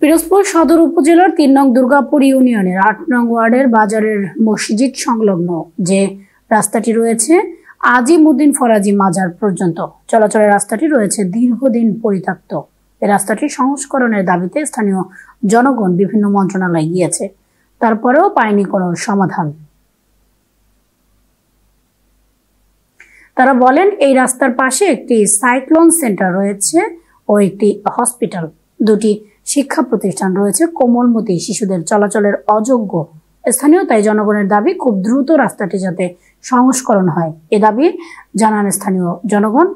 পিরোজপুর সদর উপজেলার ৩ নং দুর্গাপুর ইউনিয়নের ৮ নং ওয়ার্ডের বাজারের মসজিদ সংলগ্ন যে রাস্তাটি রয়েছে আজিমউদ্দিন ফরাজি মাজার পর্যন্ত চলাচলের রাস্তাটি রয়েছে দীর্ঘদিন পরিত্যক্ত। এই রাস্তাটি সংস্করণের দাবিতে স্থানীয় জনগণ বিভিন্ন মন্ত্রণালয়ে গিয়েছে, তারপরেও পায়নি কোনো সমাধান। তারা বলেন এই রাস্তার পাশে একটি সাইক্লোন সেন্টার রয়েছে ও একটি হসপিটাল, দুটি শিক্ষা প্রতিষ্ঠান রয়েছে, কোমলমতি শিশুদের চলাচলের অযোগ্য। স্থানীয় তাই জনগণের দাবি খুব দ্রুত রাস্তাটি যাতে সংস্করণ হয়, এ দাবি জানান স্থানীয় জনগণ।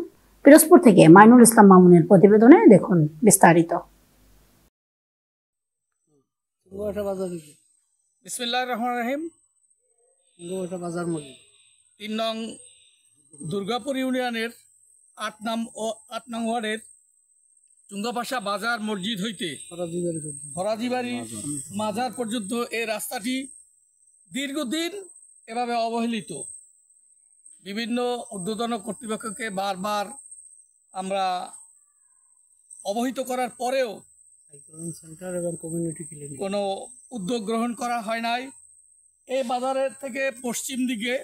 পিরোজপুর থেকে মাইনুল ইসলাম মামুনের প্রতিবেদনে দেখুন বিস্তারিত। বিসমিল্লাহির রহমানির রহিম। ৩ নং দুর্গাপুর ইউনিয়নের ৮ নং ওয়ার্ডের চুঙ্গাপাশা বাজার মসজিদ হইতে ফরাজিবাড়ি মাজার পর্যন্ত এই রাস্তাটি দীর্ঘদিন এভাবে অবহেলিত। বিভিন্ন ঊর্ধ্বতন কর্তৃপক্ষকে বারবার আমরা অবহিত করার পরেও সেন্টার এবং কমিউনিটি ক্লিনিক কোনো উদ্যোগ গ্রহণ করা হয় নাই। এই বাজারের থেকে পশ্চিম দিকে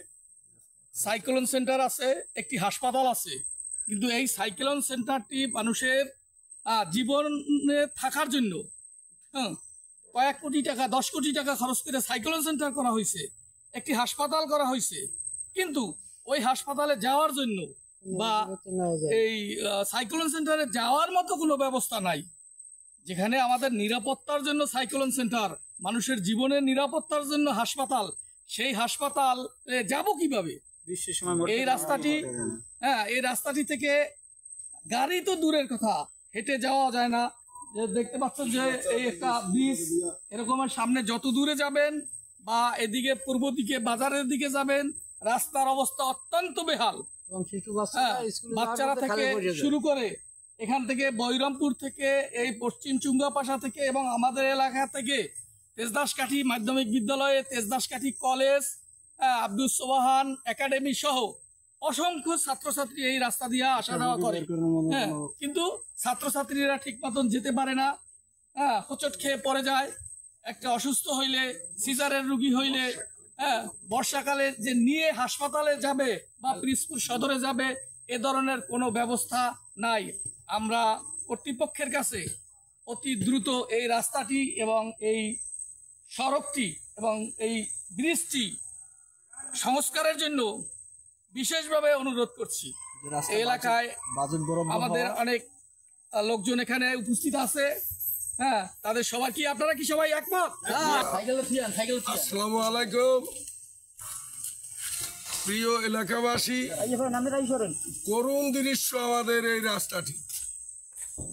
সাইক্লোন সেন্টার আছে, একটি হাসপাতাল আছে, কিন্তু এই সাইক্লোন সেন্টারটি মানুষের জীবনে থাকার জন্য কয়েক কোটি টাকা 10 কোটি টাকা খরচ করে সাইক্লোন সেন্টার করা হয়েছে, একটি হাসপাতাল করা হয়েছে, কিন্তু ওই হাসপাতালে যাওয়ার জন্য বা এই সাইক্লোন সেন্টারে যাওয়ার মতো কোনো ব্যবস্থা নাই। যেখানে আমাদের নিরাপত্তার জন্য সাইক্লোন সেন্টার, মানুষের জীবনের নিরাপত্তার জন্য হাসপাতাল, সেই হাসপাতালে যাব কিভাবে? এই রাস্তাটি থেকে গাড়ি তো দূরের কথা, হেঁটে যাওয়া যায় না। দেখতে পাচ্ছেন যে এই একটা ব্রিজ, এরকমের সামনে যত দূরে যাবেন বা এদিকে পূর্ব দিকে বাজারের দিকে যাবেন, রাস্তার অবস্থা অত্যন্ত বেহাল। বাচ্চারা থেকে শুরু করে এখান থেকে বৈরামপুর থেকে এই পশ্চিম চুঙ্গাপাশা থেকে এবং আমাদের এলাকা থেকে তেজদাসকাঠি মাধ্যমিক বিদ্যালয়ে, তেজদাসকাঠি কলেজ, আব্দুল সোবাহান একাডেমি সহ অসংখ্য ছাত্রছাত্রী এই রাস্তা দিয়ে আসা যাওয়া করে। কিন্তু ছাত্রছাত্রীরা ঠিক মতন যেতে পারে না, হোঁচট খেয়ে পড়ে যায়। একটা অসুস্থ হইলে, সিজারের রুগী হইলে, বর্ষাকালে যে নিয়ে হাসপাতালে যাবে বা পিরোজপুর সদরে যাবে, এ ধরনের কোনো ব্যবস্থা নাই। আমরা কর্তৃপক্ষের কাছে অতি দ্রুত এই রাস্তাটি এবং এই সড়কটি এবং এই ব্রিজটি সংস্কারের জন্য বিশেষভাবে অনুরোধ করছি। এই এলাকায় আমাদের অনেক লোকজন এখানে উপস্থিত আছে, তাদের সবাই কি আপনারা কি সবাই একমত? আসসালামু আলাইকুম প্রিয় এলাকাবাসী, করুণ দৃশ্য আমাদের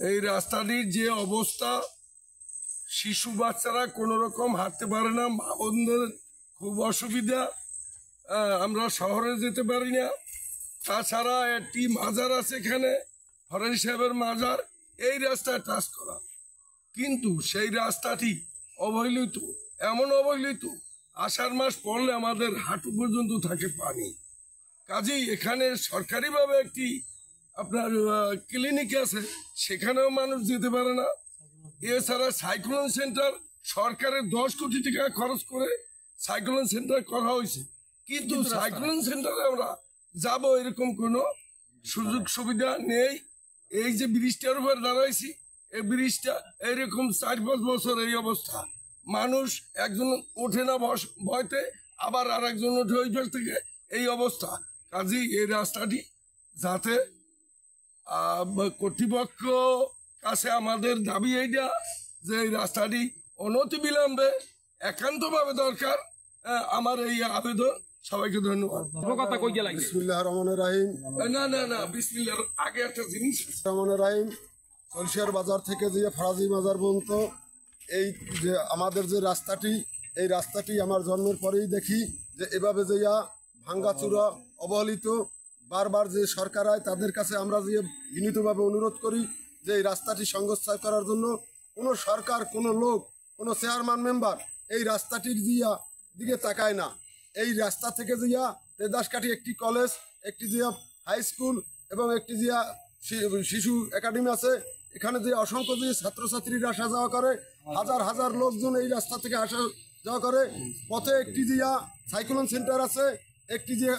এই রাস্তাটির যে অবস্থা, শিশু বাচ্চারা কোনো রকম হাঁটতে পারে না, মা বোনদের খুব অসুবিধা, আমরা শহরে যেতে পারি না। তাছাড়া একটি মাজার আছে এখানে, ফরাজি সাহেবের মাজার, এই রাস্তায় টাচ করা, কিন্তু সেই রাস্তাটি অবহেলিত, এমন অবহেলিত আষাঢ় মাস পড়লে আমাদের হাঁটু পর্যন্ত থাকে পানি। কাজেই এখানে সরকারিভাবে একটি আপনার ক্লিনিক আছে, সেখানেও মানুষ যেতে পারে না। এছাড়া সাইক্লোন সেন্টার, সরকারের 10 কোটি টাকা খরচ করে সাইক্লোন সেন্টার করা হয়েছে, কিন্তু সাইক্লোন সেন্টারে আমরা যাব এরকম কোনো সুযোগ সুবিধা নেই। এই যে ব্রিজটার উপর দাঁড়াইছি, এই ব্রিজটা এইরকম 4-5 বছর এই অবস্থা, মানুষ একজন ওঠে না ভয়তে, আবার আর একজন ওঠে ওই পাশ থেকে, এই অবস্থা। কাজেই এই রাস্তাটি যাতে কর্তৃপক্ষ কাছে আমাদের দাবি এইটা যে এই রাস্তাটি অনতিবিলম্বে একান্তভাবে দরকার। আমার এই আবেদন। সবাইকে ধন্যবাদ। বিসমিল্লাহির রহমানির রহিম। না বিসমিল্লাহ আগে একটা জিনিস, রহমানির রহিম। কলসিয়ার বাজার থেকে যে ফরাজি মাজার পর্যন্ত এই যে আমাদের যে রাস্তাটি, এই রাস্তাটি আমার জন্মের পরেই দেখি যে এভাবে যে ভাঙ্গাচুরা অবহেলিত। বারবার যে সরকার হয় তাদের কাছে আমরা যে বিনীতভাবে অনুরোধ করি যে এই রাস্তাটি সংস্কার করার জন্য কোনো সরকার, কোনো লোক, কোনো চেয়ারম্যান মেম্বার এই রাস্তাটির দিকে তাকায় না। এই রাস্তা থেকে তেজদাসকাঠি একটি কলেজ, একটি হাই স্কুল এবং একটি শিশু একাডেমি আছে, এখানে যে অসংখ্য যে ছাত্রছাত্রীরা আসা যাওয়া করে, হাজার হাজার লোকজন এই রাস্তা থেকে আসা যাওয়া করে। পথে একটি যে সাইক্লোন সেন্টার আছে, একটি যে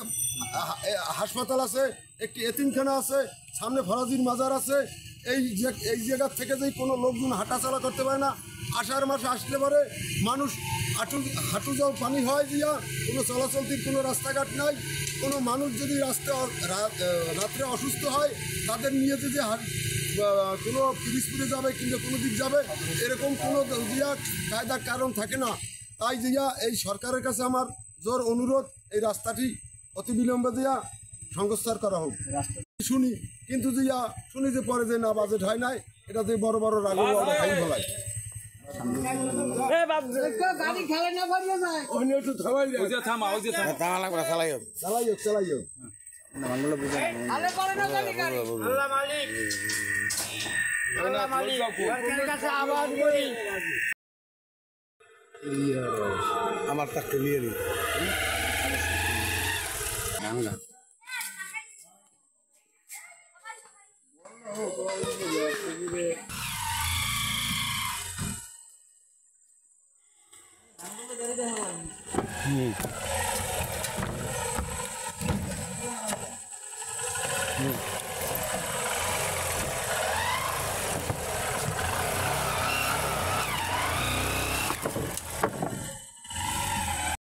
হাসপাতাল আছে, একটি এতিমখানা আছে, সামনে ফরাজির মাজার আছে। এই জায়গার থেকে যে কোনো লোকজন হাঁটাচলা করতে পারে না। আষাঢ় মাসে আসলে পরে মানুষ হাঁটু যাও পানি হয় দিয়া, কোনো চলাচলতির কোনো রাস্তাঘাট নাই। কোনো মানুষ যদি রাত্রে অসুস্থ হয়, তাদের নিয়ে যদি কোনো পিরিজপুরে যাবে কিংবা কোনো দিক যাবে, এরকম কোনো কায়দার কারণ থাকে না। তাই এই সরকারের কাছে আমার জোর অনুরোধ, এই রাস্তাটি অতি বিলম্বে সংস্কার করা হোক। শুনি কিন্তু শুনি যে পরে যে না বাজেট হয় নাই, এটা যে বড় বড় রাগব খাই ফেলায়। চালাই হোক। আমার তা ক্লিয়ারই বাংলা